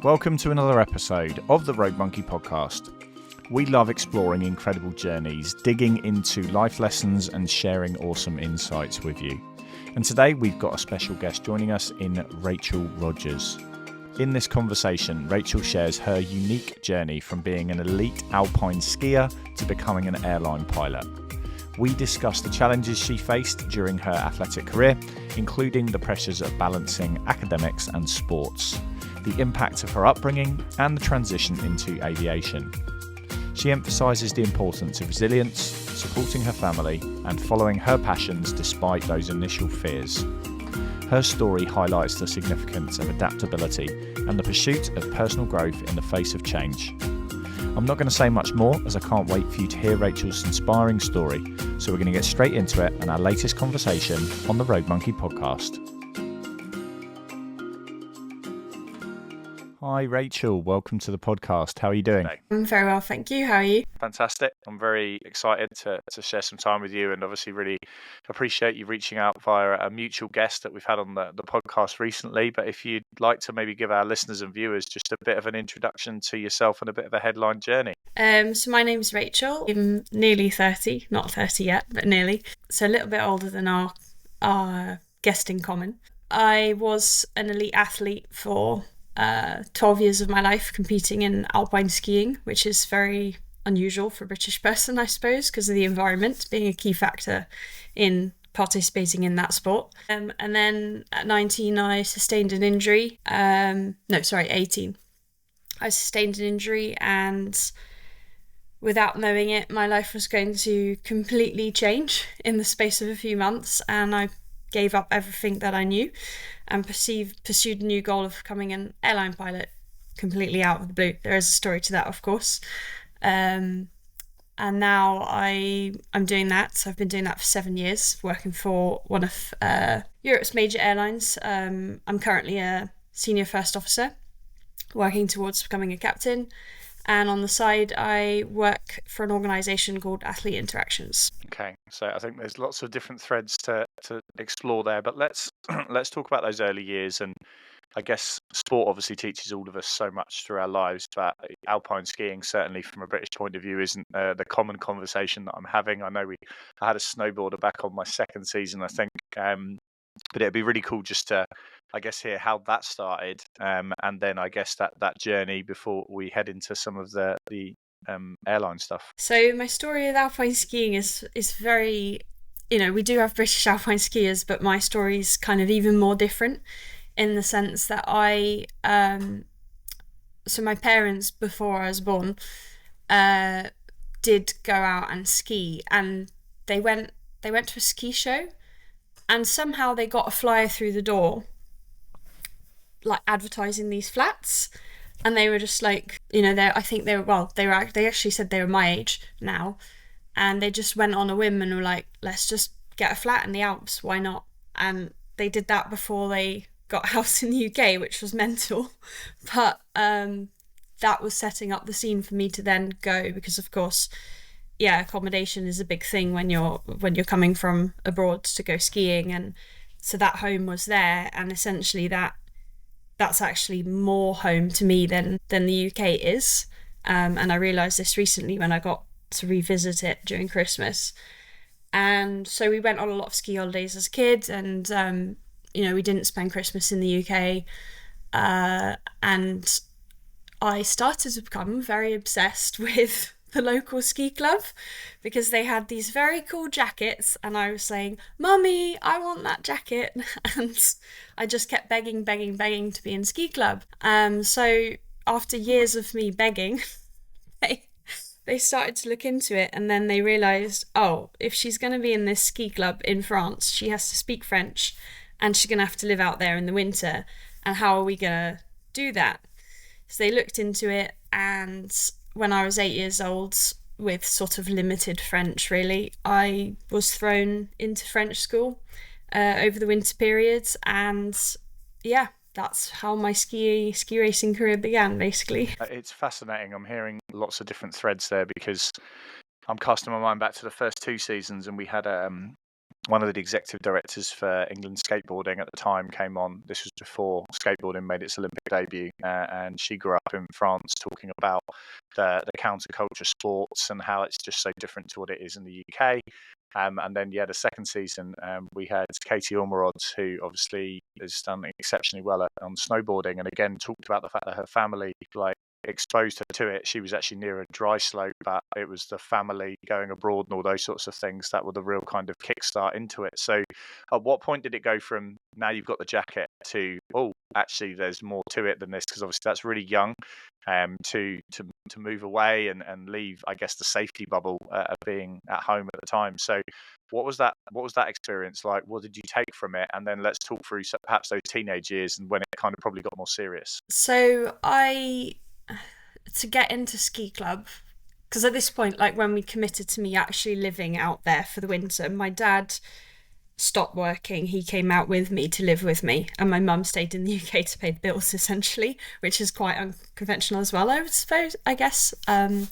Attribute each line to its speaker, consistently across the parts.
Speaker 1: Welcome to another episode of the Rogue Monkey podcast. We love exploring incredible journeys, digging into life lessons and sharing awesome insights with you. And today we've got a special guest joining us in Rachelle Rogers. In this conversation, Rachelle shares her unique journey from being an elite alpine skier to becoming an airline pilot. We discuss the challenges she faced during her athletic career, including the pressures of balancing academics and sports, the impact of her upbringing, and the transition into aviation. She emphasises the importance of resilience, supporting her family, and following her passions despite those initial fears. Her story highlights the significance of adaptability and the pursuit of personal growth in the face of change. I'm not going to say much more as I can't wait for you to hear Rachelle's inspiring story, so we're going to get straight into it and our latest conversation on the Rogue Monkey podcast. Hi Rachelle, welcome to the podcast. How are you doing?
Speaker 2: I'm very well, thank you. How are you?
Speaker 1: Fantastic. I'm very excited to share some time with you, and obviously really appreciate you reaching out via a mutual guest that we've had on the podcast recently. But if you'd like to maybe give our listeners and viewers just a bit of an introduction to yourself and a bit of a headline journey.
Speaker 2: So my name's Rachelle. I'm nearly 30, not 30 yet, but nearly. So a little bit older than our guest in common. I was an elite athlete for 12 years of my life, competing in alpine skiing, which is very unusual for a British person, I suppose, because of the environment being a key factor in participating in that sport. And then at 19, I sustained an injury. 18. I sustained an injury, and without knowing it, my life was going to completely change in the space of a few months, and I gave up everything that I knew and pursued a new goal of becoming an airline pilot completely out of the blue. There is a story to that, of course. And now I'm doing that. So I've been doing that for 7 years, working for one of Europe's major airlines. I'm currently a senior first officer, working towards becoming a captain. And on the side, I work for an organisation called Athlete Interactions.
Speaker 1: Okay, so I think there's lots of different threads to explore there, but let's talk about those early years. And I guess sport obviously teaches all of us so much through our lives, but alpine skiing, certainly from a British point of view, isn't the common conversation that I'm having. I know I had a snowboarder back on my second season, I think, but it'd be really cool just to, I guess, hear how that started, and then I guess that journey before we head into some of the airline stuff.
Speaker 2: So my story with alpine skiing is very, we do have British alpine skiers, but my story is kind of even more different in the sense that so my parents, before I was born, did go out and ski, and they went to a ski show, and somehow they got a flyer through the door, like advertising these flats, and they were just like, they actually said they were my age now, and they just went on a whim and were like, let's just get a flat in the Alps, why not? And they did that before they got a house in the UK, which was mental, but that was setting up the scene for me to then go, because of course, accommodation is a big thing when you're coming from abroad to go skiing, and so that home was there, and essentially that's actually more home to me than the UK is, and I realised this recently when I got to revisit it during Christmas. And so we went on a lot of ski holidays as a kid, and we didn't spend Christmas in the UK, and I started to become very obsessed with the local ski club, because they had these very cool jackets, and I was saying, Mummy, I want that jacket, and I just kept begging to be in ski club. So after years of me begging, they started to look into it, and then they realised, if she's going to be in this ski club in France, she has to speak French, and she's going to have to live out there in the winter, and how are we going to do that? So they looked into it, and when I was 8 years old, with sort of limited French really, I was thrown into French school over the winter periods, and that's how my ski racing career began, basically.
Speaker 1: It's fascinating. I'm hearing lots of different threads there, because I'm casting my mind back to the first 2 seasons, and we had one of the executive directors for England skateboarding at the time came on. This was before skateboarding made its Olympic debut, and she grew up in France, talking about the counterculture sports and how it's just so different to what it is in the UK. And then, the second season, we had Katie Ormerod, who obviously has done exceptionally well on snowboarding, and again talked about the fact that her family exposed her to it. She was actually near a dry slope, but it was the family going abroad and all those sorts of things that were the real kind of kickstart into it. So at what point did it go from, now you've got the jacket, to, oh, actually there's more to it than this? Because obviously that's really young, to move away and leave, I guess, the safety bubble of being at home at the time. So what was that experience like? What did you take from it? And then let's talk through perhaps those teenage years and when it kind of probably got more serious.
Speaker 2: So to get into ski club, because at this point, like when we committed to me actually living out there for the winter, my dad stopped working. He came out with me to live with me, and my mum stayed in the UK to pay the bills, essentially, which is quite unconventional as well, I guess. And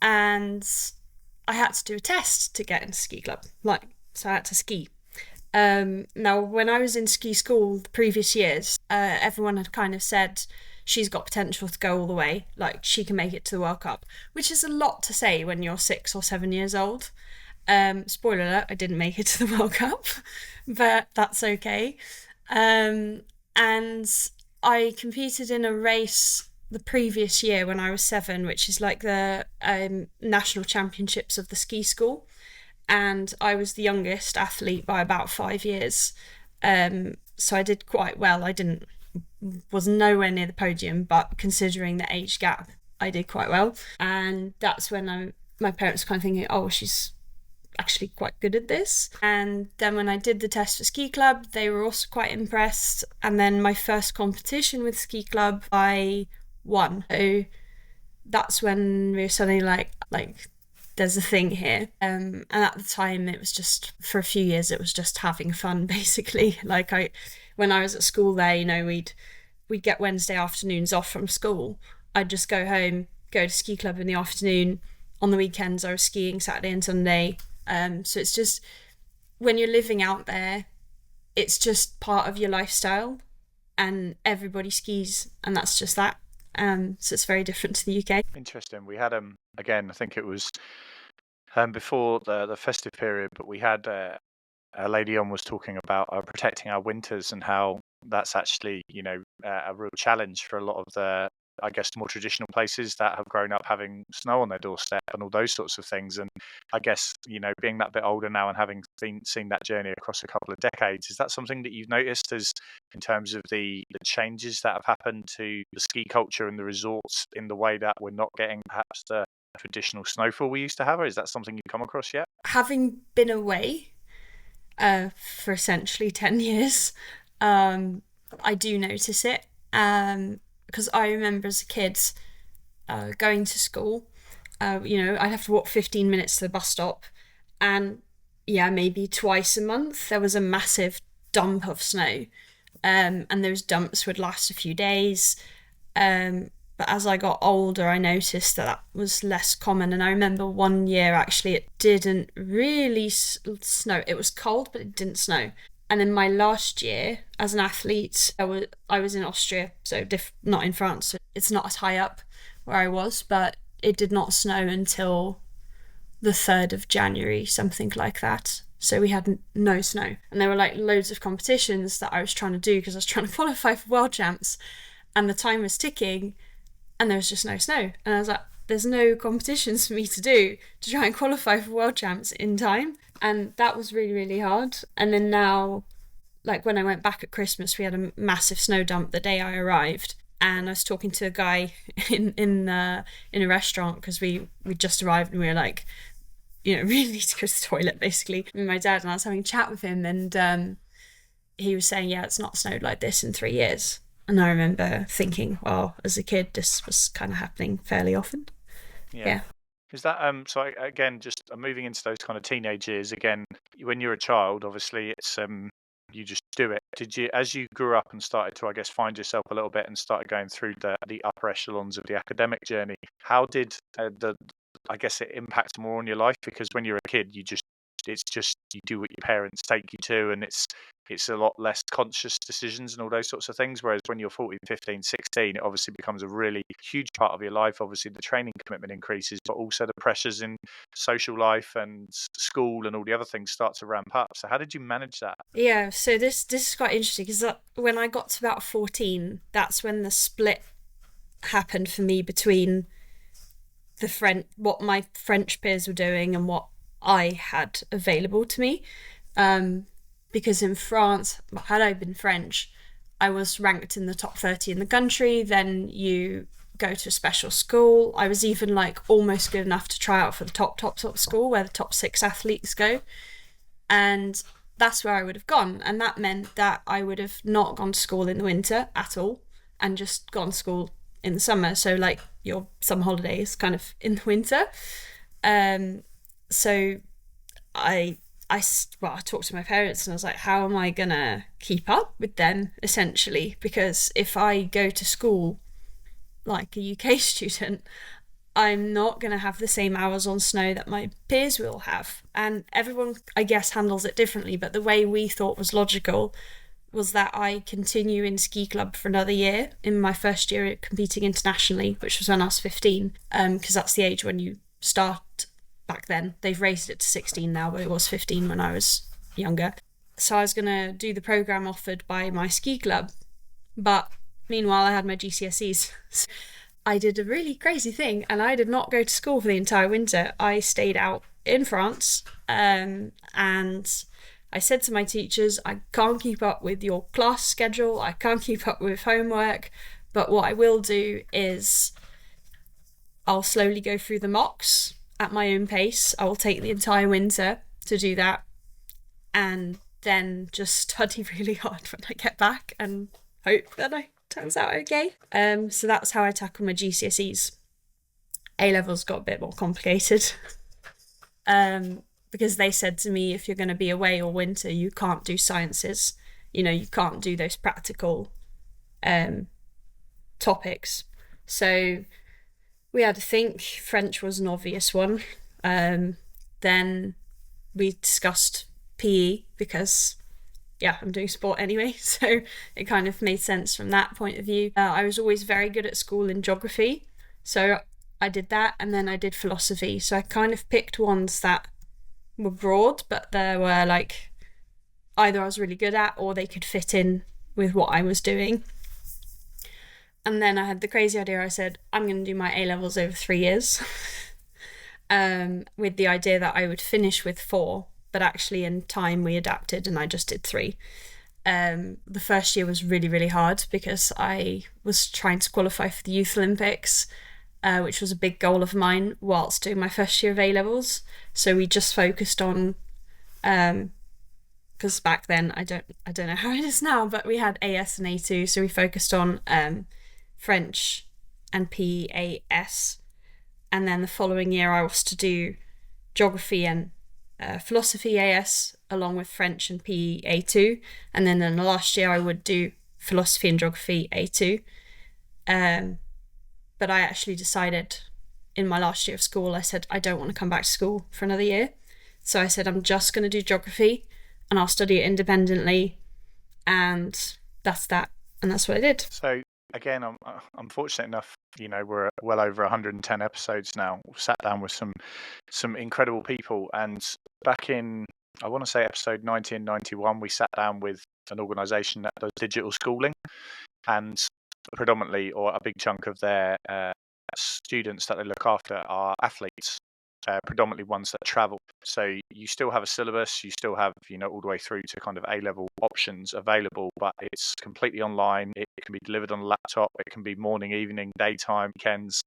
Speaker 2: I had to do a test to get into ski club, so I had to ski. Now, when I was in ski school the previous years, everyone had kind of said she's got potential to go all the way, like she can make it to the World Cup, which is a lot to say when you're 6 or 7 years old. Spoiler alert, I didn't make it to the World Cup, but that's okay. And I competed in a race the previous year when I was 7, which is like the national championships of the ski school. And I was the youngest athlete by about 5 years. So I did quite well. Was nowhere near the podium, but considering the age gap, I did quite well. And that's when my parents were kind of thinking, oh, she's actually quite good at this. And then when I did the test for ski club, they were also quite impressed. And then my first competition with ski club, I won. So that's when we were suddenly like there's a thing here. And at the time, it was just, for a few years, it was just having fun, basically. When I was at school there, we'd get Wednesday afternoons off from school. I'd just go home, go to ski club in the afternoon. On the weekends, I was skiing Saturday and Sunday. So it's just, when you're living out there, it's just part of your lifestyle, and everybody skis, and that's just that. So it's very different to the UK.
Speaker 1: Interesting. We had again, I think it was before the festive period, but we had a lady on was talking about protecting our winters and how that's actually a real challenge for a lot of the, I guess, more traditional places that have grown up having snow on their doorstep and all those sorts of things. And I guess, being that bit older now and having seen that journey across a couple of decades, is that something that you've noticed as in terms of the changes that have happened to the ski culture and the resorts in the way that we're not getting perhaps the traditional snowfall we used to have? Or is that something you've come across yet?
Speaker 2: Having been away for essentially 10 years, I do notice it. Because I remember as a kid going to school, I'd have to walk 15 minutes to the bus stop, and maybe twice a month there was a massive dump of snow, and those dumps would last a few days. But as I got older, I noticed that was less common. And I remember one year, actually, it didn't really snow. It was cold, but it didn't snow. And in my last year as an athlete, I was in Austria, so not in France. So it's not as high up where I was, but it did not snow until the 3rd of January, something like that. So we had no snow. And there were like loads of competitions that I was trying to do because I was trying to qualify for World Champs, and the time was ticking and there was just no snow. And I was like, there's no competitions for me to do to try and qualify for World Champs in time. And that was really, really hard. And then now, like when I went back at Christmas, we had a massive snow dump the day I arrived. And I was talking to a guy in a restaurant because we just arrived and we were like, really need to go to the toilet, basically. And my dad and I was having a chat with him, and he was saying, yeah, it's not snowed like this in 3 years. And I remember thinking, well, as a kid, this was kind of happening fairly often. Yeah.
Speaker 1: Is that so? Again, just moving into those kind of teenage years. Again, when you're a child, obviously, it's you just do it. Did you, as you grew up and started to, I guess, find yourself a little bit and started going through the upper echelons of the academic journey? How did I guess it impacts more on your life? Because when you're a kid, you just it's just you do what your parents take you to, and it's a lot less conscious decisions and all those sorts of things. Whereas when you're 14, 15, 16, it obviously becomes a really huge part of your life. Obviously, the training commitment increases, but also the pressures in social life and school and all the other things start to ramp up. So how did you manage that?
Speaker 2: Yeah, so this is quite interesting because when I got to about 14, that's when the split happened for me between what my French peers were doing and what I had available to me. Because in France, had I been French, I was ranked in the top 30 in the country. Then you go to a special school. I was even like almost good enough to try out for the top school where the top 6 athletes go. And that's where I would have gone. And that meant that I would have not gone to school in the winter at all and just gone to school in the summer. So like your summer holidays kind of in the winter. So I talked to my parents and I was like, how am I going to keep up with them, essentially? Because if I go to school like a UK student, I'm not going to have the same hours on snow that my peers will have. And everyone, I guess, handles it differently. But the way we thought was logical was that I continue in ski club for another year in my first year competing internationally, which was when I was 15, because that's the age when you start back then. They've raised it to 16 now, but it was 15 when I was younger. So I was going to do the programme offered by my ski club. But meanwhile, I had my GCSEs. I did a really crazy thing and I did not go to school for the entire winter. I stayed out in France and I said to my teachers, I can't keep up with your class schedule, I can't keep up with homework, but what I will do is I'll slowly go through the mocks at my own pace. I will take the entire winter to do that and then just study really hard when I get back and hope that it turns out okay. So that's how I tackle my GCSEs. A-levels got a bit more complicated. Because they said to me, if you're going to be away all winter, you can't do sciences. You can't do those practical topics. So we had to think. French was an obvious one. Then we discussed PE because, I'm doing sport anyway. So it kind of made sense from that point of view. I was always very good at school in geography. So I did that, and then I did philosophy. So I kind of picked ones that were broad, but there were like either I was really good at or they could fit in with what I was doing. And then I had the crazy idea. I said, I'm going to do my A-levels over 3 years with the idea that I would finish with 4, but actually in time we adapted and I just did 3. The first year was really, really hard because I was trying to qualify for the Youth Olympics, which was a big goal of mine whilst doing my first year of A-levels. So we just focused on, because back then, I don't know how it is now, but we had AS and A2, so we focused on French and PAS. And then the following year I was to do geography and philosophy AS along with French and PE A2. And then in the last year I would do philosophy and geography A2. But I actually decided in my last year of school, I said, I don't want to come back to school for another year. So I said, I'm just going to do geography and I'll study it independently. And that's that. And that's what I did.
Speaker 1: So again, I'm fortunate enough, we're at well over 110 episodes now. We've sat down with some incredible people. And back in, I want to say episode 1991, we sat down with an organisation that does digital schooling. And predominantly, or a big chunk of their students that they look after are athletes, predominantly ones that travel. So you still have a syllabus, you still have, all the way through to kind of A-level options available, but it's completely online. It can be delivered on a laptop. It can be morning, evening, daytime, weekends.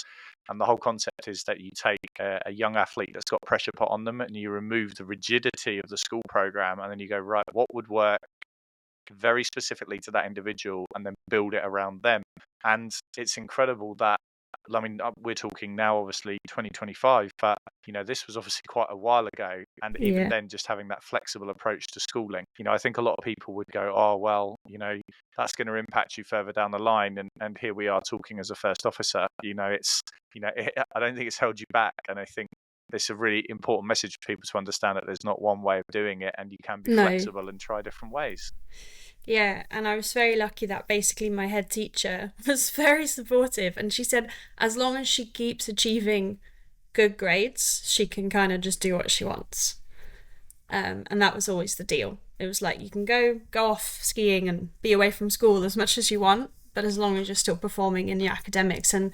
Speaker 1: And the whole concept is that you take a young athlete that's got pressure put on them and you remove the rigidity of the school program, and then you go, right, what would work very specifically to that individual, and then build it around them. And it's incredible that, we're talking now obviously 2025, but this was obviously quite a while ago, and even then just having that flexible approach to schooling, I think a lot of people would go, oh well, that's going to impact you further down the line, and here we are talking as a first officer. I don't think it's held you back, and I think it's a really important message for people to understand that there's not one way of doing it, and you can be
Speaker 2: No.
Speaker 1: flexible and try different ways.
Speaker 2: Yeah, and I was very lucky that basically my head teacher was very supportive, and she said as long as she keeps achieving good grades, she can kind of just do what she wants. And that was always the deal. It was like, you can go off skiing and be away from school as much as you want, but as long as you're still performing in your academics. And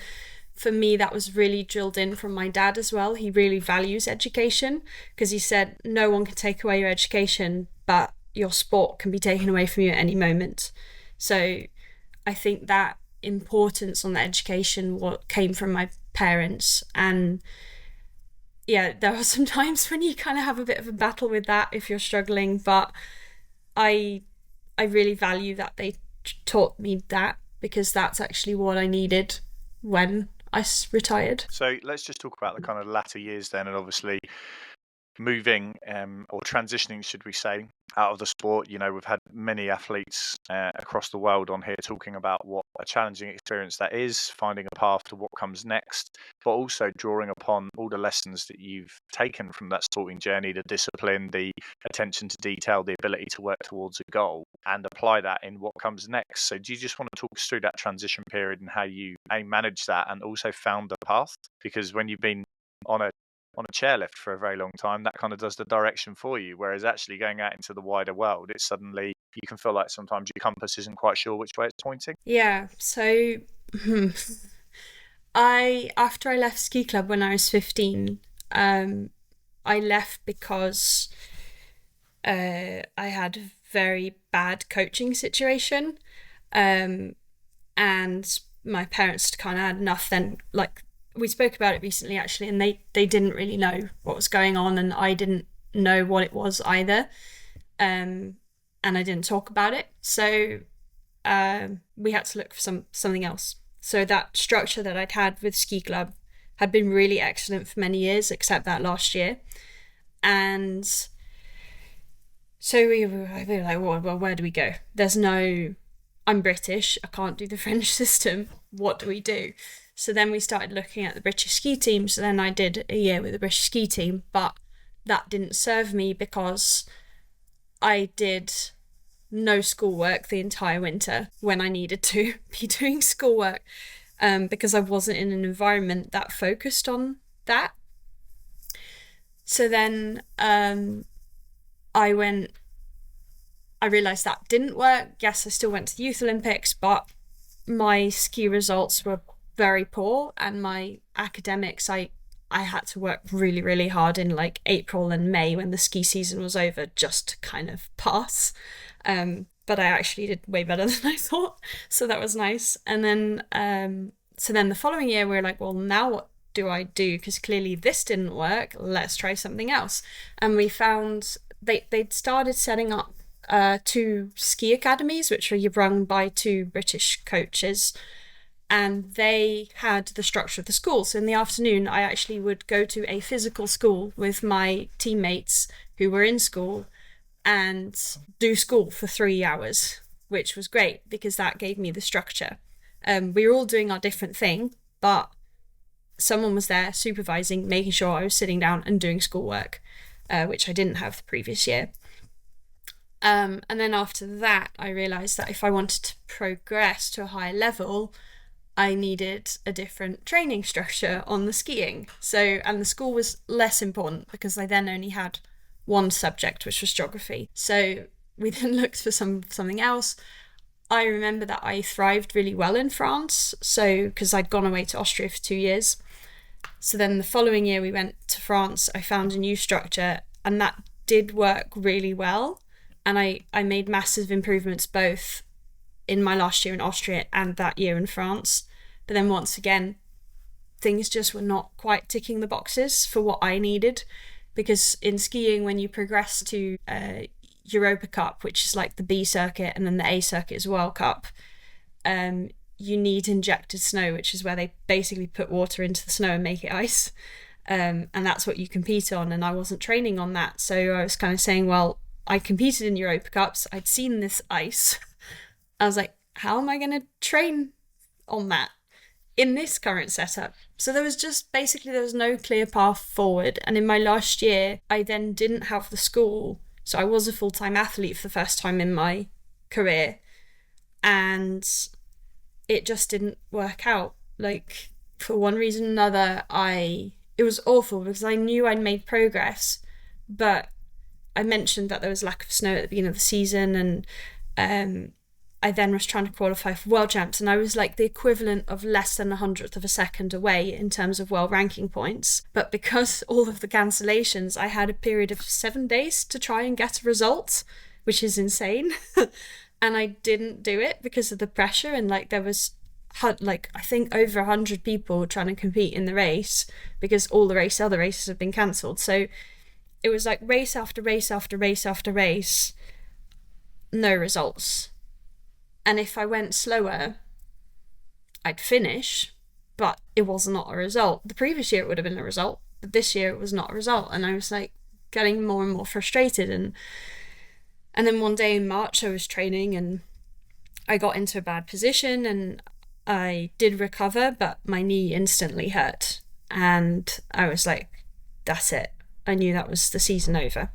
Speaker 2: for me, that was really drilled in from my dad as well. He really values education, because he said no one can take away your education, but your sport can be taken away from you at any moment. So I think that importance on the education what came from my parents. And yeah, there are some times when you kind of have a bit of a battle with that if you're struggling, but I really value that they taught me that, because that's actually what I needed when I retired.
Speaker 1: So let's just talk about the kind of latter years then, and obviously moving or transitioning, should we say, out of the sport. You know, we've had many athletes across the world on here talking about what a challenging experience that is, finding a path to what comes next, but also drawing upon all the lessons that you've taken from that sporting journey, the discipline, the attention to detail, the ability to work towards a goal, and apply that in what comes next. So do you just want to talk us through that transition period and how you managed that and also found the path? Because when you've been on a chairlift for a very long time, that kind of does the direction for you, whereas actually going out into the wider world, it's suddenly, you can feel like sometimes your compass isn't quite sure which way it's pointing.
Speaker 2: Yeah, so after I left ski club when I was 15, I left because I had a very bad coaching situation, and my parents kind of had enough then. Like, we spoke about it recently actually, and they didn't really know what was going on, and I didn't know what it was either, and I didn't talk about it, so we had to look for something else. So that structure that I'd had with ski club had been really excellent for many years, except that last year. And so we were like, well, where do we go? I'm British, I can't do the French system, what do we do? So then we started looking at the British ski team. So then I did a year with the British ski team, but that didn't serve me because I did no schoolwork the entire winter when I needed to be doing schoolwork, because I wasn't in an environment that focused on that. So then I realised that didn't work. Yes, I still went to the Youth Olympics, but my ski results were very poor, and my academics, I had to work really, really hard in like April and May when the ski season was over just to kind of pass. But I actually did way better than I thought, so that was nice. And then so then the following year we're like, well, now what do I do? Because clearly this didn't work, let's try something else. And we found they'd started setting up 2 ski academies, which were run by 2 British coaches, and they had the structure of the school. So in the afternoon, I actually would go to a physical school with my teammates who were in school and do school for 3 hours, which was great because that gave me the structure. We were all doing our different thing, but someone was there supervising, making sure I was sitting down and doing schoolwork, which I didn't have the previous year. And then after that, I realised that if I wanted to progress to a higher level, I needed a different training structure on the skiing. So, and the school was less important because I then only had one subject, which was geography. So we then looked for something else. I remember that I thrived really well in France, so because I'd gone away to Austria for 2 years. So then the following year we went to France, I found a new structure, and that did work really well. And I made massive improvements both in my last year in Austria and that year in France. But then once again, things just were not quite ticking the boxes for what I needed. Because in skiing, when you progress to Europa Cup, which is like the B circuit, and then the A circuit is World Cup, you need injected snow, which is where they basically put water into the snow and make it ice. And that's what you compete on. And I wasn't training on that. So I was kind of saying, well, I competed in Europa Cups. I'd seen this ice. I was like, how am I going to train on that? in this current setup. So there was no clear path forward. And in my last year, I then didn't have the school. So I was a full-time athlete for the first time in my career. And it just didn't work out. Like, for one reason or another, it was awful because I knew I'd made progress, but I mentioned that there was lack of snow at the beginning of the season, and I then was trying to qualify for world champs, and I was like the equivalent of less than 100th of a second away in terms of world ranking points. But because all of the cancellations, I had a period of 7 days to try and get a result, which is insane. And I didn't do it because of the pressure, and like there was like I think over 100 people trying to compete in the race because all the other races have been cancelled. So it was like race after race after race after race, no results. And if I went slower, I'd finish, but it was not a result. The previous year it would have been a result, but this year it was not a result. And I was like getting more and more frustrated. And then one day in March I was training and I got into a bad position and I did recover, but my knee instantly hurt. And I was like, that's it. I knew that was the season over.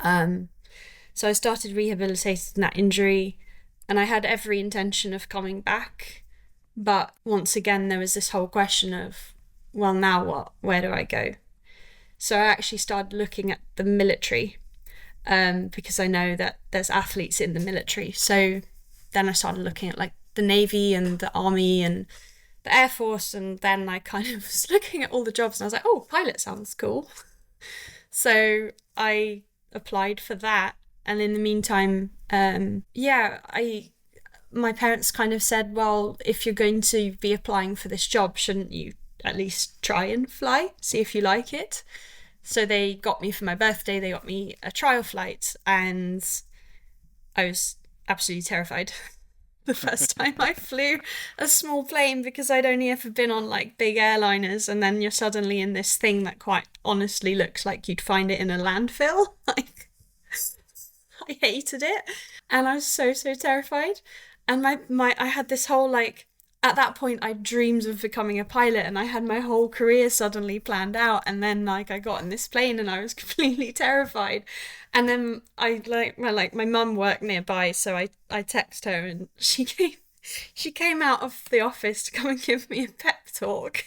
Speaker 2: So I started rehabilitating that injury and I had every intention of coming back. But once again, there was this whole question of, well, now what? Where do I go? So I actually started looking at the military because I know that there's athletes in the military. So then I started looking at like the Navy and the Army and the Air Force, and then I kind of was looking at all the jobs and I was like, oh, pilot sounds cool. So I applied for that, and in the meantime, my parents kind of said, well, if you're going to be applying for this job, shouldn't you at least try and fly, see if you like it? So they got me for my birthday, they got me a trial flight, and I was absolutely terrified the first time I flew a small plane because I'd only ever been on like big airliners, and then you're suddenly in this thing that quite honestly looks like you'd find it in a landfill. Like, I hated it, and I was so terrified. And I had this whole like, at that point I dreamed of becoming a pilot and I had my whole career suddenly planned out, and then like I got in this plane and I was completely terrified. And then my mum worked nearby, so I text her and she came out of the office to come and give me a pep talk.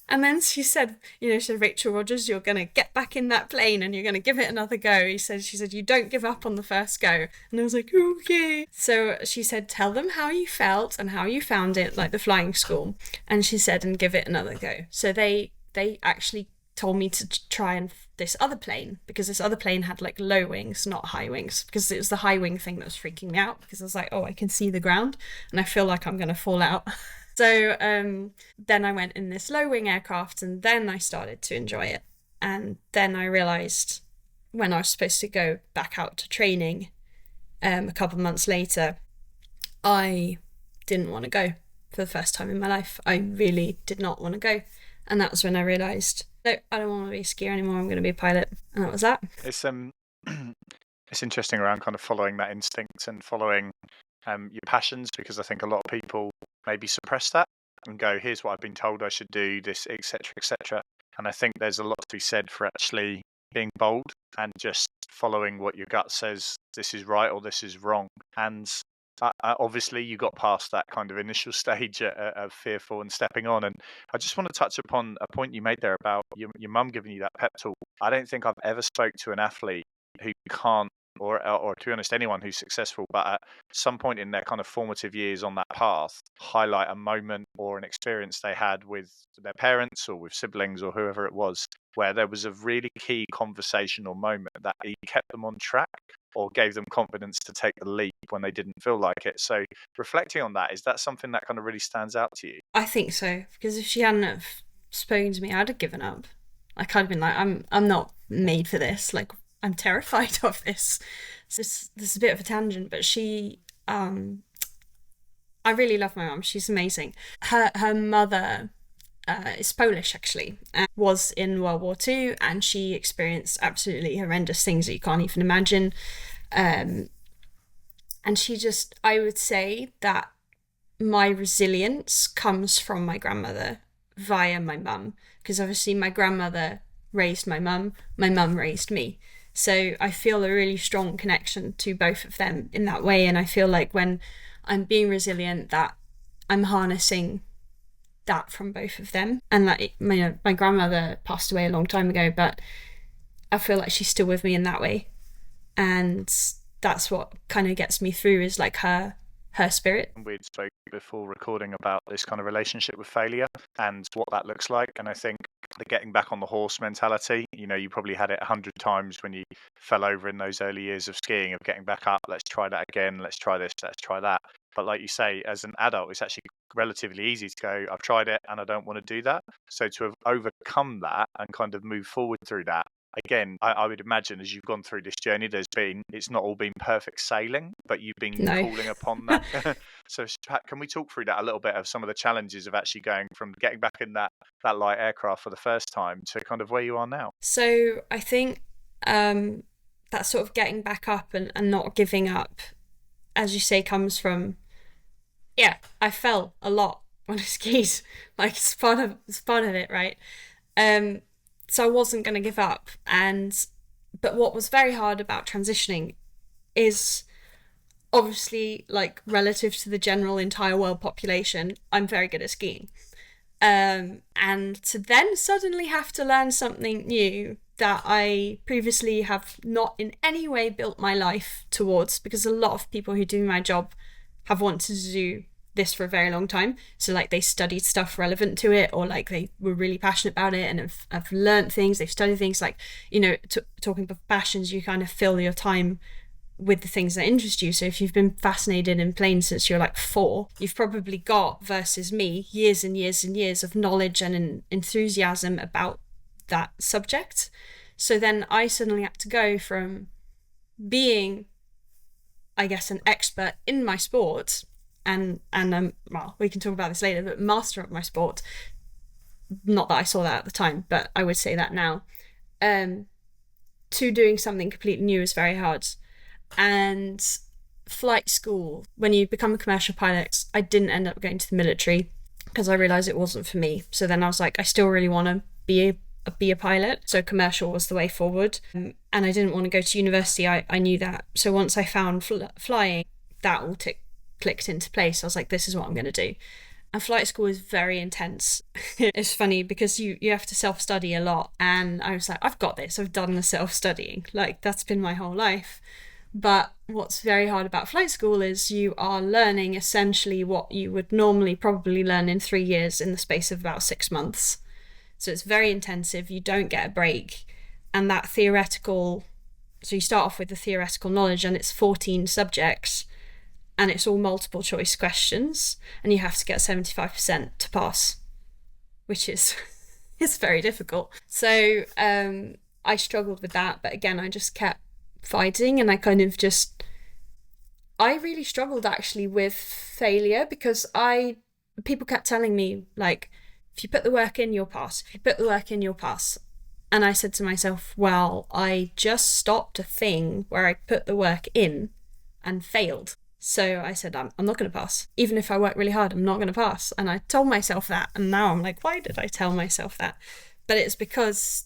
Speaker 2: And then she said, Rachelle Rogers, you're going to get back in that plane and you're going to give it another go. She said, you don't give up on the first go. And I was like, okay. So she said, tell them how you felt and how you found it, like the flying school. And she said, and give it another go. So they actually told me to try this other plane, because this other plane had like low wings, not high wings, because it was the high wing thing that was freaking me out, because I was like, oh, I can see the ground and I feel like I'm going to fall out. So then I went in this low wing aircraft, and then I started to enjoy it. And then I realised when I was supposed to go back out to training a couple of months later, I didn't want to go for the first time in my life. I really did not want to go. And that was when I realised, no, I don't want to be a skier anymore. I'm going to be a pilot. And that was that.
Speaker 1: It's interesting around kind of following that instinct and following your passions, because I think a lot of people maybe suppress that and go, here's what I've been told I should do, this, etc., etc. And I think there's a lot to be said for actually being bold and just following what your gut says, this is right or this is wrong. And obviously you got past that kind of initial stage of fearful and stepping on. And I just want to touch upon a point you made there about your mum giving you that pep talk. I don't think I've ever spoke to an athlete who can't, or to be honest, anyone who's successful, but at some point in their kind of formative years on that path, highlight a moment or an experience they had with their parents or with siblings or whoever it was, where there was a really key conversational moment that kept them on track or gave them confidence to take the leap when they didn't feel like it. So reflecting on that, is that something that kind of really stands out to you?
Speaker 2: I think so, because if she hadn't have spoken to me, I'd have given up. Like, I'd have been like, I'm not made for this. Like, I'm terrified of this. So this is a bit of a tangent, but I really love my mum. She's amazing. Her mother is Polish, actually, and was in World War II, and she experienced absolutely horrendous things that you can't even imagine. And she just, I would say that my resilience comes from my grandmother via my mum, because obviously my grandmother raised my mum raised me. So I feel a really strong connection to both of them in that way. And I feel like when I'm being resilient, that I'm harnessing that from both of them. And that, my grandmother passed away a long time ago, but I feel like she's still with me in that way. And that's what kind of gets me through, is like her spirit.
Speaker 1: We'd spoken before recording about this kind of relationship with failure and what that looks like. And I think the getting back on the horse mentality, you probably had it 100 times when you fell over in those early years of skiing, of getting back up. Let's try that again. Let's try this. Let's try that. But like you say, as an adult, it's actually relatively easy to go, I've tried it and I don't want to do that. So to have overcome that and kind of move forward through that, again, I would imagine as you've gone through this journey, it's not all been perfect sailing, but you've been calling upon that. So can we talk through that a little bit, of some of the challenges of actually going from getting back in that light aircraft for the first time to kind of where you are now?
Speaker 2: So I think that sort of getting back up and not giving up, as you say, comes from, I fell a lot on the skis. Like it's part of it, right? So I wasn't going to give up. But what was very hard about transitioning is, obviously, like, relative to the general entire world population, I'm very good at skiing. And to then suddenly have to learn something new that I previously have not in any way built my life towards, because a lot of people who do my job have wanted to do this for a very long time. So like they studied stuff relevant to it, or like they were really passionate about it and have learned things, they've studied things. Like, talking about passions, you kind of fill your time with the things that interest you. So if you've been fascinated in planes since you're like 4, you've probably got, versus me, years and years and years of knowledge and enthusiasm about that subject. So then I suddenly had to go from being, I guess, an expert in my sport, and well, we can talk about this later, but master of my sport. Not that I saw that at the time, but I would say that now. To doing something completely new is very hard. And flight school, when you become a commercial pilot, I didn't end up going to the military because I realised it wasn't for me. So then I was like, I still really want to be a pilot. So commercial was the way forward. And I didn't want to go to university. I knew that. So once I found flying, that all clicked into place. I was like, this is what I'm going to do. And flight school is very intense. It's funny because you have to self-study a lot. And I was like, I've got this. I've done the self-studying. Like, that's been my whole life. But what's very hard about flight school is you are learning essentially what you would normally probably learn in 3 years in the space of about 6 months. So it's very intensive. You don't get a break. And that theoretical... So you start off with the theoretical knowledge, and it's 14 subjects. And it's all multiple choice questions, and you have to get 75% to pass, which is it's very difficult. So I struggled with that, but again, I just kept fighting, and I really struggled actually with failure, because people kept telling me, like, if you put the work in, you'll pass. If you put the work in, you'll pass. And I said to myself, well, I just stopped a thing where I put the work in and failed. So I said, I'm not going to pass. Even if I work really hard, I'm not going to pass. And I told myself that. And now I'm like, why did I tell myself that? But it's because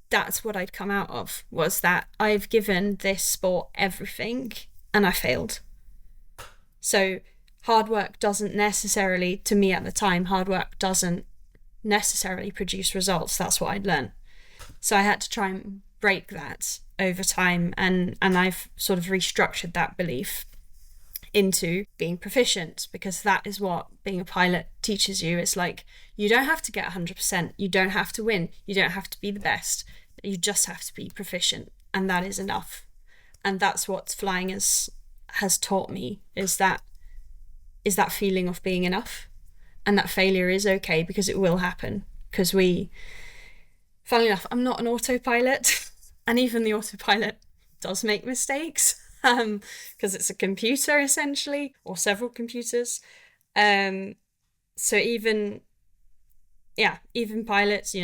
Speaker 2: that's what I'd come out of, was that I've given this sport everything and I failed. So hard work doesn't necessarily, to me at the time, hard work doesn't necessarily produce results. That's what I'd learned. So I had to try and break that over time. And I've sort of restructured that belief into being proficient, because that is what being a pilot teaches you. It's like, you don't have to get 100%, you don't have to win, you don't have to be the best, you just have to be proficient, and that is enough. And that's what flying has taught me, is that feeling of being enough, and that failure is okay, because it will happen. Because funnily enough, I'm not an autopilot, and even the autopilot does make mistakes. Because it's a computer essentially, or several computers. So even pilots,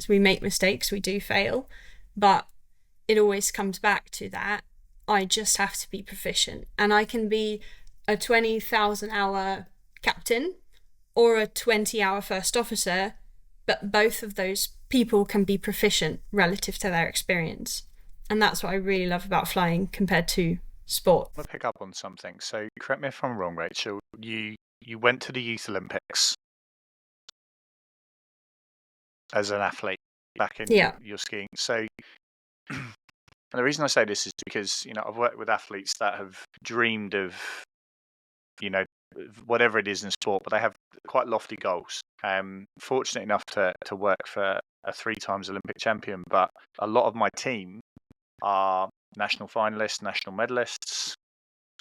Speaker 2: we make mistakes, we do fail, but it always comes back to that. I just have to be proficient, and I can be a 20,000 hour captain or a 20-hour first officer, but both of those people can be proficient relative to their experience. And that's what I really love about flying compared to sport.
Speaker 1: I'm going to pick up on something. So correct me if I'm wrong, Rachel. You went to the Youth Olympics as an athlete back in your skiing. So and the reason I say this is because, I've worked with athletes that have dreamed of, whatever it is in sport, but they have quite lofty goals. Fortunate enough to work for a 3 times Olympic champion, but a lot of my team are national finalists, national medalists,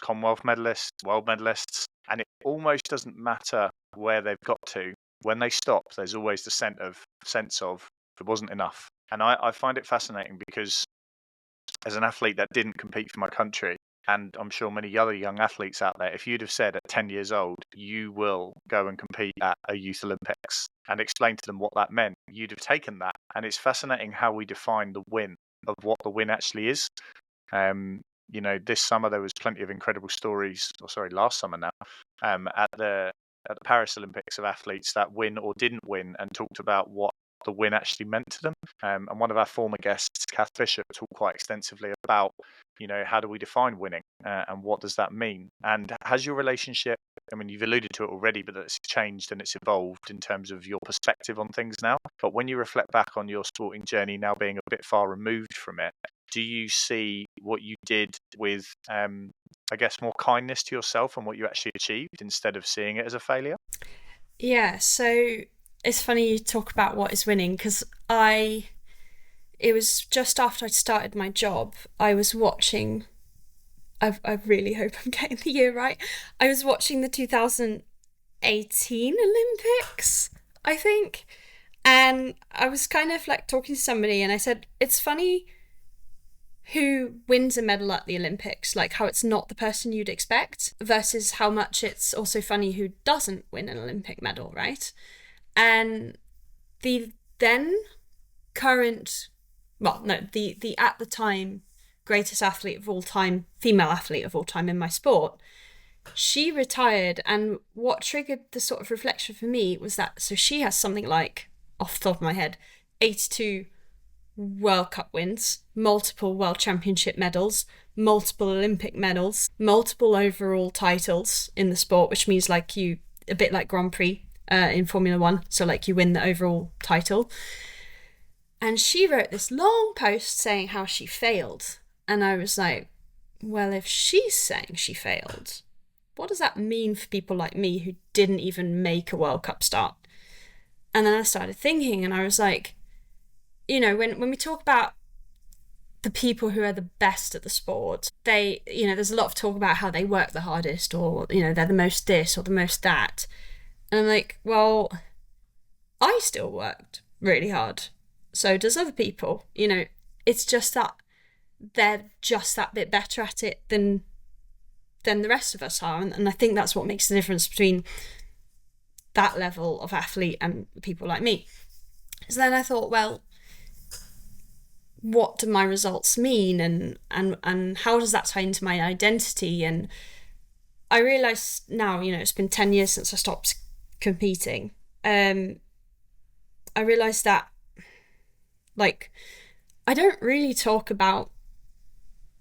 Speaker 1: Commonwealth medalists, world medalists, and it almost doesn't matter where they've got to. When they stop, there's always the sense of it wasn't enough. And I find it fascinating because as an athlete that didn't compete for my country, and I'm sure many other young athletes out there, if you'd have said at 10 years old, you will go and compete at a Youth Olympics and explain to them what that meant, you'd have taken that. And it's fascinating how we define the win, of what the win actually is. This summer there was plenty of incredible stories, last summer now, at the Paris Olympics, of athletes that win or didn't win and talked about what the win actually meant to them. And one of our former guests, Kath Bishop, talked quite extensively about, how do we define winning and what does that mean? And has your relationship, you've alluded to it already, but it's changed and it's evolved in terms of your perspective on things now. But when you reflect back on your sporting journey now being a bit far removed from it, do you see what you did with, more kindness to yourself and what you actually achieved instead of seeing it as a failure?
Speaker 2: Yeah, so it's funny you talk about what is winning, because it was just after I started my job, I was watching, I really hope I'm getting the year right, I was watching the 2018 Olympics, I think, and I was kind of like talking to somebody and I said, it's funny who wins a medal at the Olympics, like how it's not the person you'd expect, versus how much it's also funny who doesn't win an Olympic medal, right? And the then current, the at the time greatest athlete of all time, female athlete of all time in my sport, she retired, and what triggered the sort of reflection for me was that, so she has something like, off the top of my head, 82 World Cup wins, multiple World Championship medals, multiple Olympic medals, multiple overall titles in the sport, which means a bit like Grand Prix in Formula One, so you win the overall title. And she wrote this long post saying how she failed. And I was like, well, if she's saying she failed, what does that mean for people like me who didn't even make a World Cup start? And then I started thinking, and I was like, when we talk about the people who are the best at the sport, they, there's a lot of talk about how they work the hardest, or, they're the most this or the most that. And I'm like, well, I still worked really hard. So does other people. It's just that they're just that bit better at it than the rest of us are. And I think that's what makes the difference between that level of athlete and people like me. So then I thought, well, what do my results mean, and how does that tie into my identity? And I realised now, it's been 10 years since I stopped competing. I realised that, I don't really talk about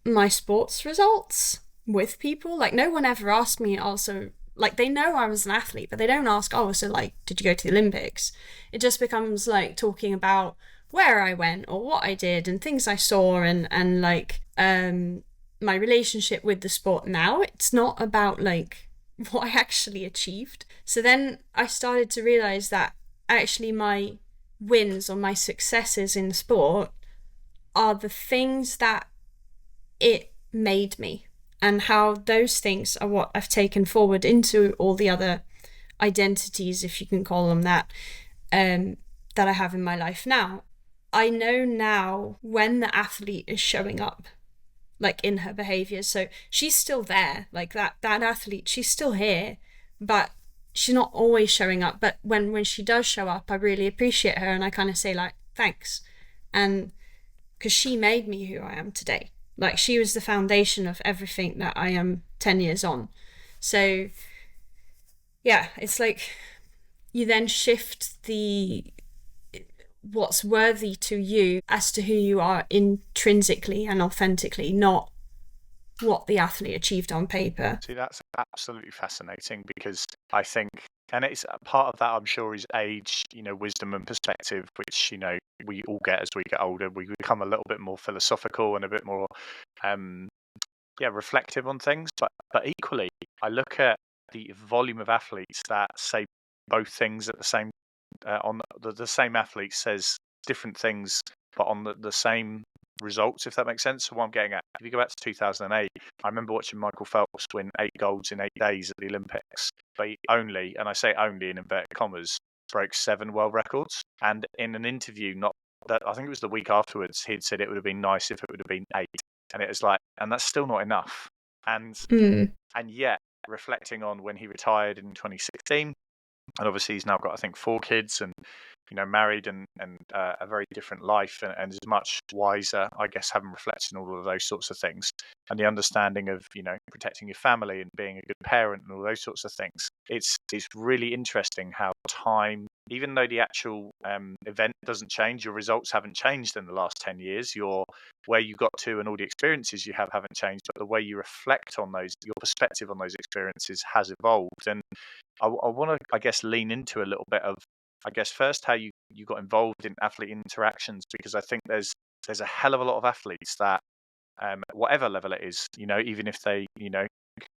Speaker 2: my sports results with people. No one ever asked me also, they know I was an athlete, but they don't ask, did you go to the Olympics? It just becomes talking about where I went or what I did and things I saw, and my relationship with the sport now. It's not about what I actually achieved. So then I started to realise that actually my wins or my successes in sport are the things that it made me, and how those things are what I've taken forward into all the other identities, if you can call them that, that I have in my life now. I know now when the athlete is showing up, in her behaviours. So she's still there, that athlete, she's still here, but she's not always showing up. But when she does show up, I really appreciate her, and I kind of say thanks. And because she made me who I am today. She was the foundation of everything that I am 10 years on. So yeah, it's like you then shift the what's worthy to you as to who you are intrinsically and authentically, not what the athlete achieved on paper.
Speaker 1: See, that's absolutely fascinating because I think, and it's part of that, I'm sure, is age, wisdom and perspective, which, we all get as we get older. We become a little bit more philosophical and a bit more, reflective on things. But equally, I look at the volume of athletes that say both things at the same, on the same athlete says different things, but on the same results, if that makes sense. So what I'm getting at, if you go back to 2008, I remember watching Michael Phelps win 8 golds in 8 days at the Olympics, but he only, and I say only in inverted commas, broke 7 world records. And in an interview, not that, I think it was the week afterwards, he'd said it would have been nice if it would have been 8, and it was like, and that's still not enough. And yet, reflecting on when he retired in 2016, and obviously he's now got, I think, 4 kids and married and a very different life and is much wiser, I guess, having reflected on all of those sorts of things and the understanding of protecting your family and being a good parent and all those sorts of things. It's really interesting how time, even though the actual event doesn't change, your results haven't changed in the last 10 years, where you got to and all the experiences you haven't changed, but the way you reflect on those, your perspective on those experiences has evolved. And I want to, I guess, lean into a little bit of, I guess, first how you got involved in athlete interactions, because I think there's a hell of a lot of athletes that, whatever level it is, even if they,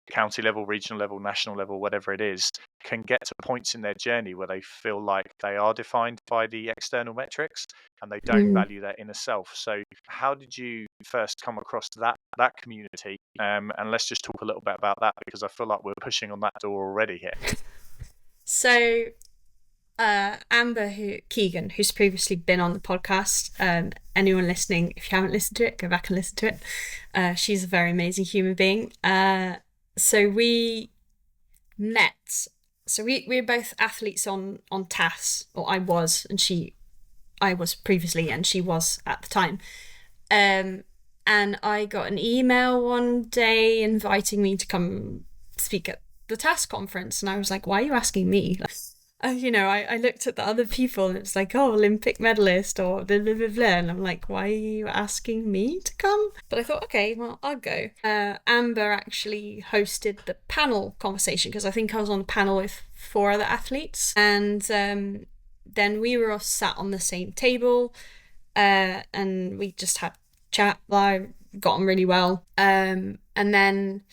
Speaker 1: county level, regional level, national level, whatever it is, can get to points in their journey where they feel like they are defined by the external metrics and they don't value their inner self. So how did you first come across that community? And let's just talk a little bit about that, because I feel like we're pushing on that door already here.
Speaker 2: So Amber Keegan, who's previously been on the podcast, anyone listening, if you haven't listened to it, go back and listen to it. She's a very amazing human being. So we met. So we were both athletes on TAS, or I was previously, and she was at the time. And I got an email one day inviting me to come speak at the TAS conference, and I was like, "Why are you asking me?" I looked at the other people and it's like, oh, Olympic medalist or blah, blah, blah, blah. And I'm like, why are you asking me to come? But I thought, okay, well, I'll go. Amber actually hosted the panel conversation because I think I was on a panel with 4 other athletes. And then we were all sat on the same table and we just had chat. I got on really well. And then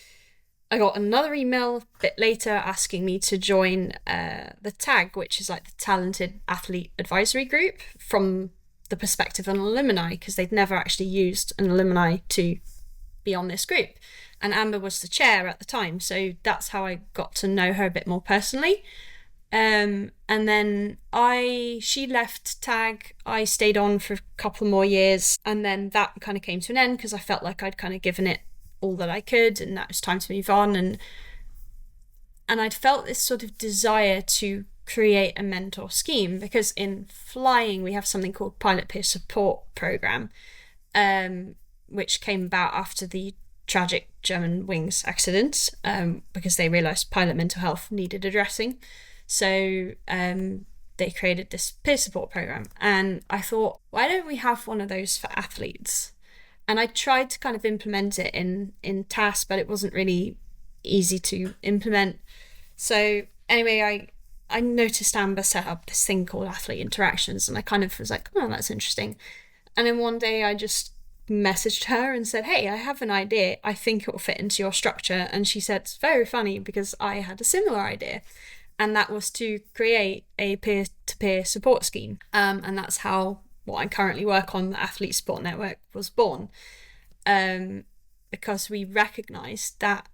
Speaker 2: I got another email a bit later asking me to join the TAG, which is like the Talented Athlete Advisory Group, from the perspective of an alumni, because they'd never actually used an alumni to be on this group. And Amber was the chair at the time, so that's how I got to know her a bit more personally. And then she left TAG, I stayed on for a couple more years, and then that kind of came to an end because I felt like I'd kind of given it all that I could and that it was time to move on, and I'd felt this sort of desire to create a mentor scheme, because in flying we have something called Pilot Peer Support Program, which came about after the tragic German wings accident, because they realised pilot mental health needed addressing. So they created this peer support program, and I thought, why don't we have one of those for athletes? And I tried to kind of implement it in TAS, but it wasn't really easy to implement. So anyway, I noticed Amber set up this thing called Athlete Interactions, and I kind of was like, oh, that's interesting. And then one day I just messaged her and said, hey, I have an idea. I think it will fit into your structure. And she said, it's very funny because I had a similar idea. And that was to create a peer-to-peer support scheme. And that's how what I currently work on, the Athlete Support Network, was born, because we recognised that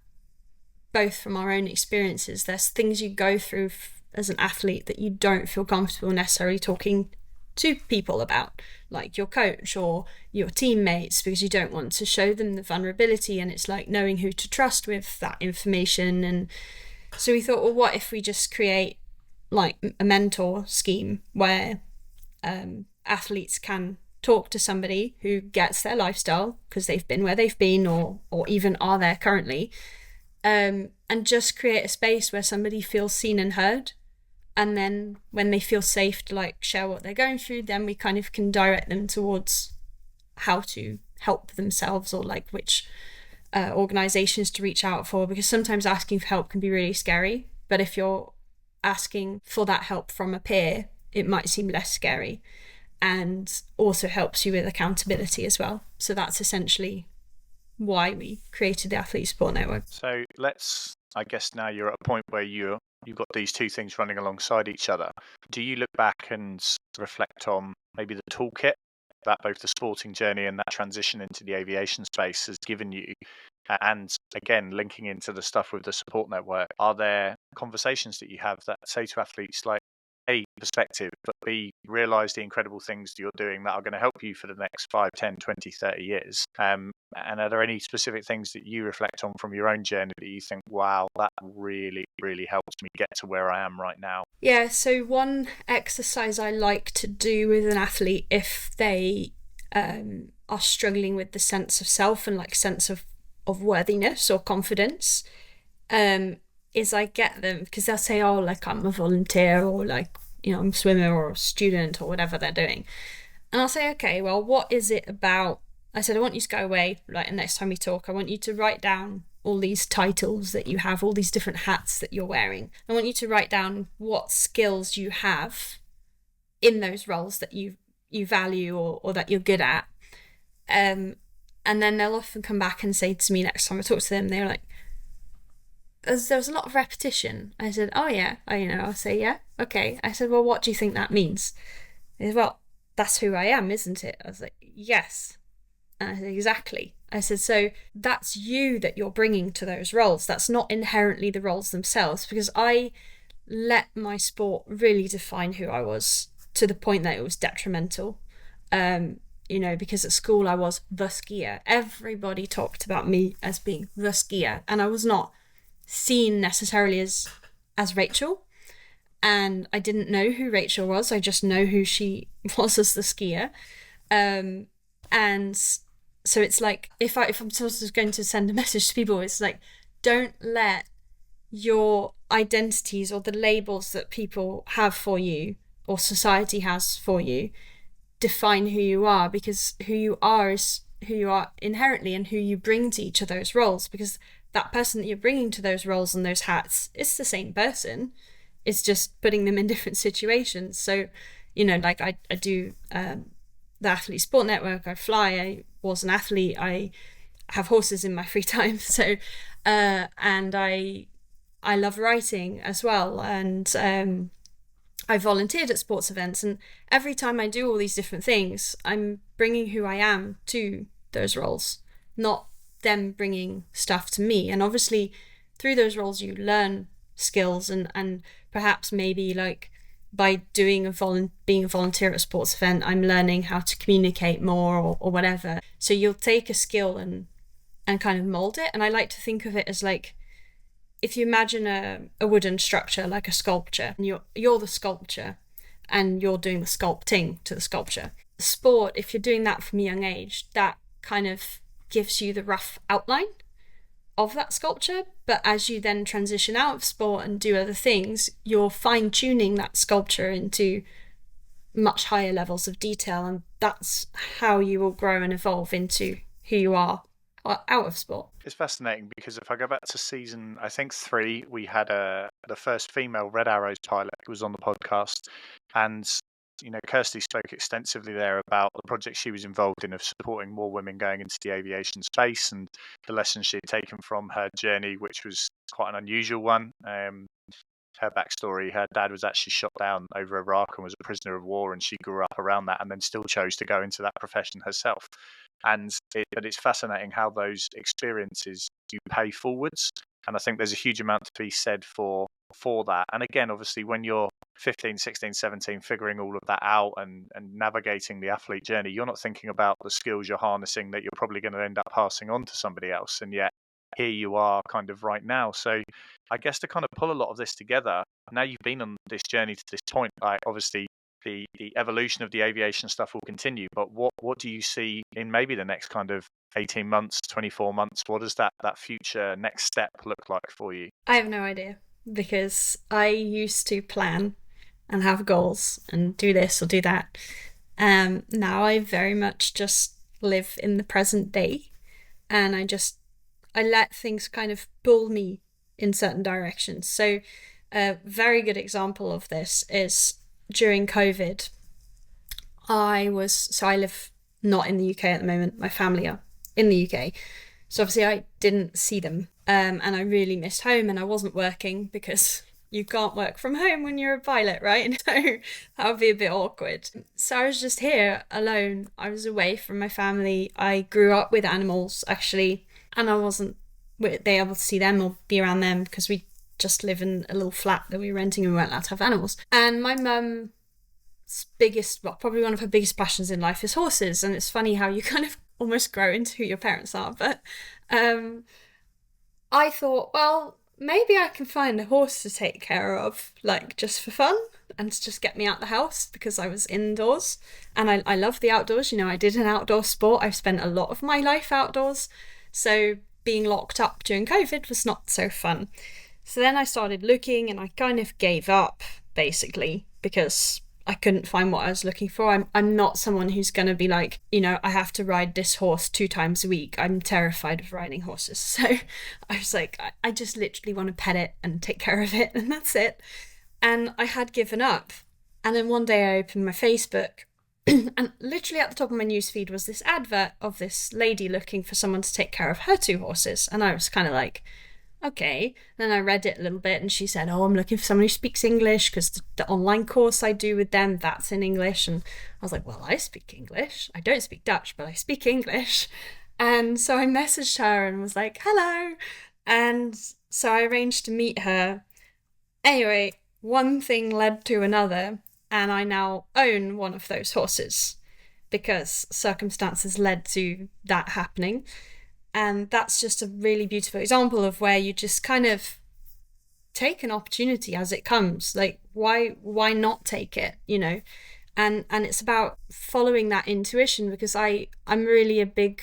Speaker 2: both from our own experiences, there's things you go through as an athlete that you don't feel comfortable necessarily talking to people about, like your coach or your teammates, because you don't want to show them the vulnerability, and it's like knowing who to trust with that information. And so we thought, well, what if we just create like a mentor scheme where athletes can talk to somebody who gets their lifestyle because they've been where they've been or even are there currently, and and just create a space where somebody feels seen and heard. And then when they feel safe to like share what they're going through, then we kind of can direct them towards how to help themselves, or like which organizations to reach out for, because sometimes asking for help can be really scary. But if you're asking for that help from a peer, it might seem less scary, and also helps you with accountability as well. So that's essentially why we created the Athlete Support Network.
Speaker 1: So I guess now you're at a point where you've got these two things running alongside each other. Do you look back and reflect on maybe the toolkit that both the sporting journey and that transition into the aviation space has given you? And again, linking into the stuff with the support network, are there conversations that you have that say to athletes like, A, perspective, but B, realize the incredible things that you're doing that are going to help you for the next 5, 10, 20, 30 years? And are there any specific things that you reflect on from your own journey that you think, wow, that really, really helped me get to where I am right now?
Speaker 2: Yeah, so one exercise I like to do with an athlete if they are struggling with the sense of self and like sense of worthiness or confidence, is I get them, because they'll say, oh, like I'm a volunteer, or like, you know, I'm a swimmer or a student or whatever they're doing. And I'll say, okay, well, what is it about? I said, I want you to go away, like, and next time we talk, I want you to write down all these titles that you have, all these different hats that you're wearing. I want you to write down what skills you have in those roles that you value or that you're good at. And then they'll often come back and say to me next time I talk to them, they're like, there was a lot of repetition. I said, oh yeah, I'll say, yeah, okay. I said, well, what do you think that means? He said, well, that's who I am, isn't it? I was like, yes. And I said, exactly. I said, so that's you that you're bringing to those roles. That's not inherently the roles themselves, because I let my sport really define who I was to the point that it was detrimental. Because at school I was the skier. Everybody talked about me as being the skier, and I was not seen necessarily as Rachel. And I didn't know who Rachel was. I just know who she was as the skier. And so it's like, if I'm sort of going to send a message to people, it's like, don't let your identities or the labels that people have for you or society has for you define who you are, because who you are is who you are inherently, and who you bring to each of those roles, because that person that you're bringing to those roles and those hats, it's the same person. It's just putting them in different situations. So, like I do the Athlete Sport Network, I fly, I was an athlete, I have horses in my free time. So, and I love writing as well. And I volunteered at sports events, and every time I do all these different things, I'm bringing who I am to those roles, not them bringing stuff to me. And obviously through those roles you learn skills, and perhaps maybe like by being a volunteer at a sports event, I'm learning how to communicate more or whatever. So you'll take a skill and kind of mold it. And I like to think of it as like, if you imagine a wooden structure, like a sculpture, and you're the sculpture and you're doing the sculpting to the sculpture. Sport, if you're doing that from a young age, that kind of gives you the rough outline of that sculpture. But as you then transition out of sport and do other things, you're fine-tuning that sculpture into much higher levels of detail, and that's how you will grow and evolve into who you are out of sport.
Speaker 1: It's fascinating, because if I go back to season, I think 3, we had the first female Red Arrows pilot who was on the podcast, and Kirsty spoke extensively there about the project she was involved in of supporting more women going into the aviation space, and the lessons she had taken from her journey, which was quite an unusual one. Her backstory: her dad was actually shot down over Iraq and was a prisoner of war, and she grew up around that and then still chose to go into that profession herself. But it's fascinating how those experiences do pay forwards, and I think there's a huge amount to be said for that. And again, obviously, when you're 15, 16, 17, figuring all of that out and navigating the athlete journey, you're not thinking about the skills you're harnessing that you're probably going to end up passing on to somebody else. And yet here you are kind of right now. So I guess to kind of pull a lot of this together, now you've been on this journey to this point, like obviously the evolution of the aviation stuff will continue, but what do you see in maybe the next kind of 18 months, 24 months? What does that future next step look like for you?
Speaker 2: I have no idea because I used to plan and have goals and do this or do that. Now I very much just live in the present day, and I let things kind of pull me in certain directions. So a very good example of this is during COVID. I live not in the UK at the moment. My family are in the UK. So obviously I didn't see them. And I really missed home, and I wasn't working because you can't work from home when you're a pilot, right? So that would be a bit awkward. So I was just here alone. I was away from my family. I grew up with animals actually, and I wasn't able to see them or be around them because we just live in a little flat that we were renting and we weren't allowed to have animals. And my mum probably one of her biggest passions in life is horses, and it's funny how you kind of almost grow into who your parents are. But I thought, well, maybe I can find a horse to take care of, like just for fun and to just get me out the house because I was indoors and I love the outdoors. You know, I did an outdoor sport. I've spent a lot of my life outdoors, so being locked up during COVID was not so fun. So then I started looking and I kind of gave up basically because I couldn't find what I was looking for. I'm not someone who's going to be like, you know, I have to ride this horse 2 times a week. I'm terrified of riding horses. So I was like, I just literally want to pet it and take care of it, and that's it. And I had given up. And then one day I opened my Facebook and literally at the top of my newsfeed was this advert of this lady looking for someone to take care of her 2 horses. And I was kind of like, okay. Then I read it a little bit and she said, oh, I'm looking for someone who speaks English because the online course I do with them, that's in English. And I was like, well, I speak English. I don't speak Dutch, but I speak English. And so I messaged her and was like, hello. And so I arranged to meet her. Anyway, one thing led to another, and I now own one of those horses because circumstances led to that happening. And that's just a really beautiful example of where you just kind of take an opportunity as it comes. Like, why not take it, you know? And it's about following that intuition, because I'm really a big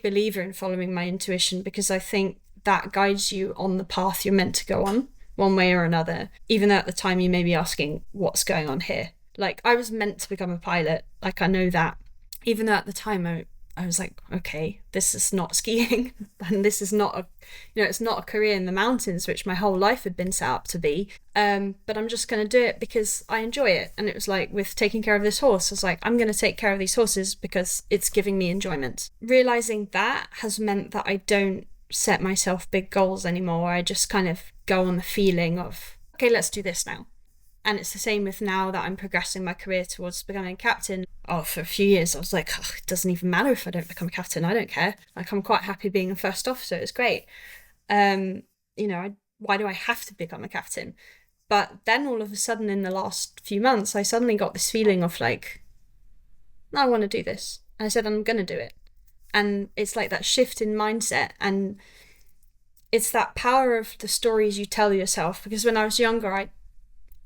Speaker 2: believer in following my intuition, because I think that guides you on the path you're meant to go on, one way or another, even though at the time you may be asking, what's going on here? Like, I was meant to become a pilot. Like, I know that. Even though at the time I was like, okay, this is not skiing and this is not it's not a career in the mountains, which my whole life had been set up to be. But I'm just going to do it because I enjoy it. And it was like with taking care of this horse, I was like, I'm going to take care of these horses because it's giving me enjoyment. Realizing that has meant that I don't set myself big goals anymore. I just kind of go on the feeling of, okay, let's do this now. And it's the same with now that I'm progressing my career towards becoming a captain. Oh, for a few years, I was like, oh, it doesn't even matter if I don't become a captain. I don't care. Like, I'm quite happy being a first officer. It's great. Why do I have to become a captain? But then all of a sudden in the last few months, I suddenly got this feeling of like, no, I want to do this. And I said, I'm going to do it. And it's like that shift in mindset. And it's that power of the stories you tell yourself. Because when I was younger, I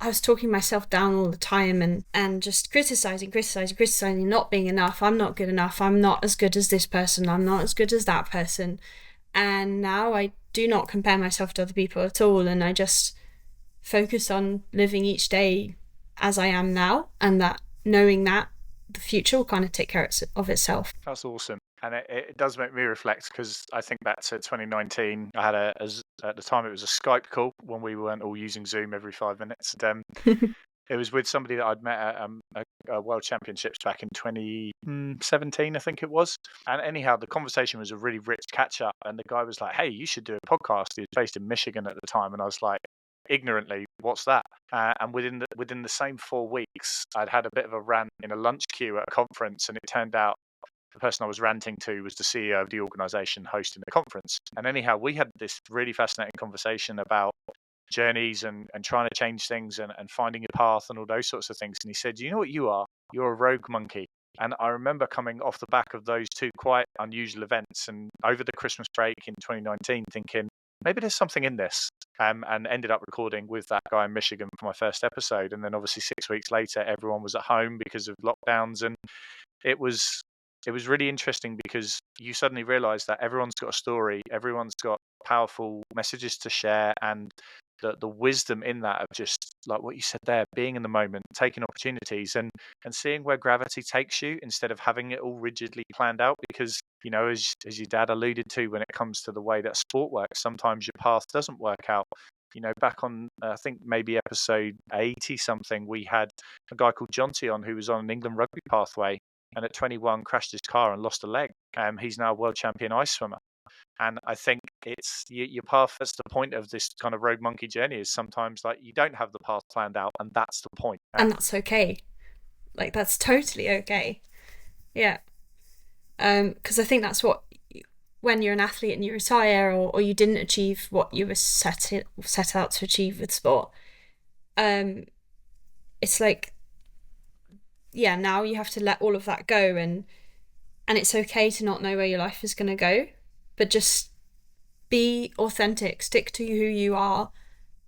Speaker 2: was talking myself down all the time and just criticizing, not being enough. I'm not good enough. I'm not as good as this person. I'm not as good as that person. And now I do not compare myself to other people at all. And I just focus on living each day as I am now, and that knowing that the future will kind of take care of itself.
Speaker 1: That's awesome. And it does make me reflect, because I think back to 2019. I had at the time it was a Skype call when we weren't all using Zoom every 5 minutes. And it was with somebody that I'd met at a World Championships back in 2017, I think it was. And anyhow, the conversation was a really rich catch up. And the guy was like, hey, you should do a podcast. He was based in Michigan at the time. And I was like, ignorantly, what's that? And within the same 4 weeks, I'd had a bit of a rant in a lunch queue at a conference. And it turned out the person I was ranting to was the CEO of the organization hosting the conference. And anyhow, we had this really fascinating conversation about journeys and trying to change things and finding your path and all those sorts of things. And he said, you know what you are? You're a rogue monkey. And I remember coming off the back of those 2 quite unusual events and over the Christmas break in 2019 thinking, maybe there's something in this. And ended up recording with that guy in Michigan for my first episode. And then obviously 6 weeks later, everyone was at home because of lockdowns. And it was really interesting because you suddenly realize that everyone's got a story, everyone's got powerful messages to share, and the wisdom in that of just like what you said there, being in the moment, taking opportunities, and seeing where gravity takes you instead of having it all rigidly planned out. Because as your dad alluded to, when it comes to the way that sport works, sometimes your path doesn't work out. Back on I think maybe episode 80 something, we had a guy called Jonty on, who was on an England rugby pathway, and at 21 crashed his car and lost a leg. He's now a world champion ice swimmer. And I think it's your path. That's the point of this kind of road monkey journey, is sometimes like you don't have the path planned out, and that's the point.
Speaker 2: And that's okay. Like, that's totally okay. Yeah. Because I think that's what, when you're an athlete and you retire, or you didn't achieve what you were set out to achieve with sport, it's like, yeah, now you have to let all of that go, and it's okay to not know where your life is going to go, but just be authentic, stick to who you are,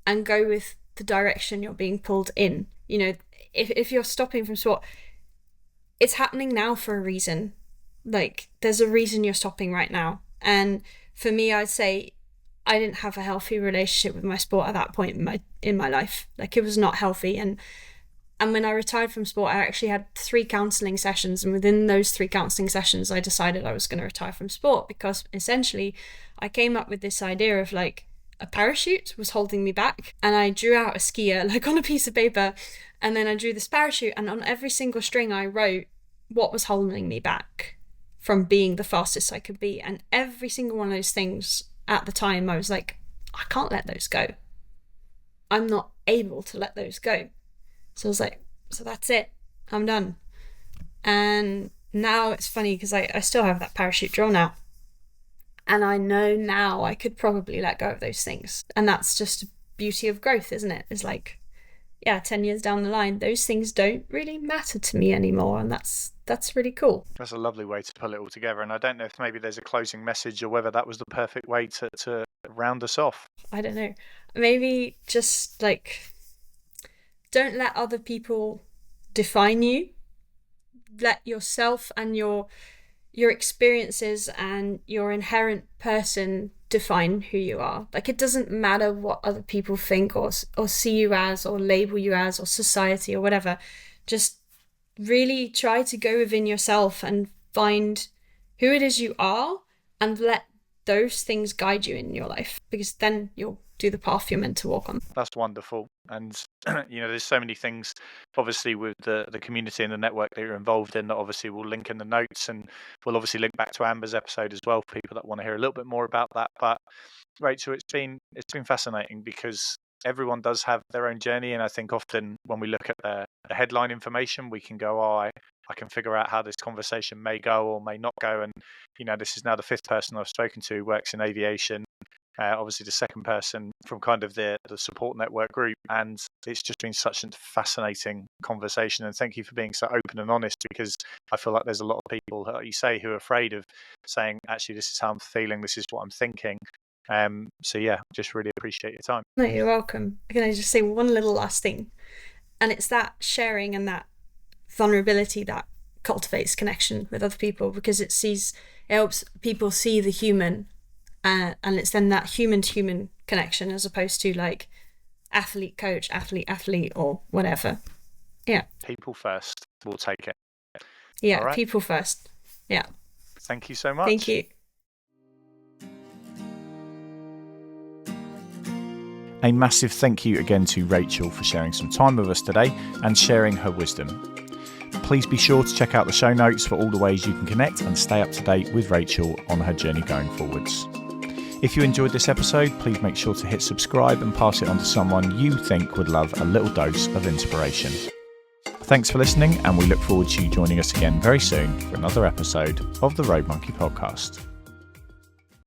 Speaker 2: and go with the direction you're being pulled in. If you're stopping from sport, it's happening now for a reason. Like, there's a reason you're stopping right now. And for me, I'd say I didn't have a healthy relationship with my sport at that point in my life. Like, it was not healthy. And when I retired from sport, I actually had 3 counselling sessions. And within those 3 counselling sessions, I decided I was going to retire from sport, because essentially I came up with this idea of like a parachute was holding me back. And I drew out a skier like on a piece of paper. And then I drew this parachute. And on every single string, I wrote what was holding me back from being the fastest I could be. And every single one of those things at the time, I was like, I can't let those go. I'm not able to let those go. So I was like, so that's it. I'm done. And now it's funny because I still have that parachute drawn out. And I know now I could probably let go of those things. And that's just the beauty of growth, isn't it? It's like, yeah, 10 years down the line, those things don't really matter to me anymore. And that's really cool.
Speaker 1: That's a lovely way to pull it all together. And I don't know if maybe there's a closing message, or whether that was the perfect way to round us off.
Speaker 2: I don't know. Maybe just like, don't let other people define you. Let yourself and your experiences and your inherent person define who you are. Like, it doesn't matter what other people think or see you as, or label you as, or society or whatever. Just really try to go within yourself and find who it is you are, and let those things guide you in your life, because then you'll do the path you're meant to walk on.
Speaker 1: That's wonderful. And there's so many things obviously with the community and the network that you're involved in, that obviously we'll link in the notes, and we'll obviously link back to Amber's episode as well for people that want to hear a little bit more about that. But Rachel, it's been fascinating, because everyone does have their own journey, and I think often when we look at the headline information, we can go, I can figure out how this conversation may go or may not go. And this is now the 5th person I've spoken to who works in aviation. Obviously the 2nd person from kind of the support network group, and it's just been such a fascinating conversation. And thank you for being so open and honest, because I feel like there's a lot of people, like you say, who are afraid of saying, actually, this is how I'm feeling, this is what I'm thinking. So yeah, just really appreciate your time.
Speaker 2: No, you're welcome. Can I just say one little last thing? And it's that sharing and that vulnerability that cultivates connection with other people, because it helps people see the human. And it's then that human-to-human connection, as opposed to like athlete-coach, athlete-athlete, or whatever. Yeah.
Speaker 1: People first. We'll take it.
Speaker 2: Yeah,
Speaker 1: right.
Speaker 2: People first. Yeah.
Speaker 1: Thank you so much.
Speaker 2: Thank you.
Speaker 1: A massive thank you again to Rachel for sharing some time with us today and sharing her wisdom. Please be sure to check out the show notes for all the ways you can connect and stay up to date with Rachel on her journey going forwards. If you enjoyed this episode, please make sure to hit subscribe and pass it on to someone you think would love a little dose of inspiration. Thanks for listening, and we look forward to you joining us again very soon for another episode of the Road Monkey Podcast.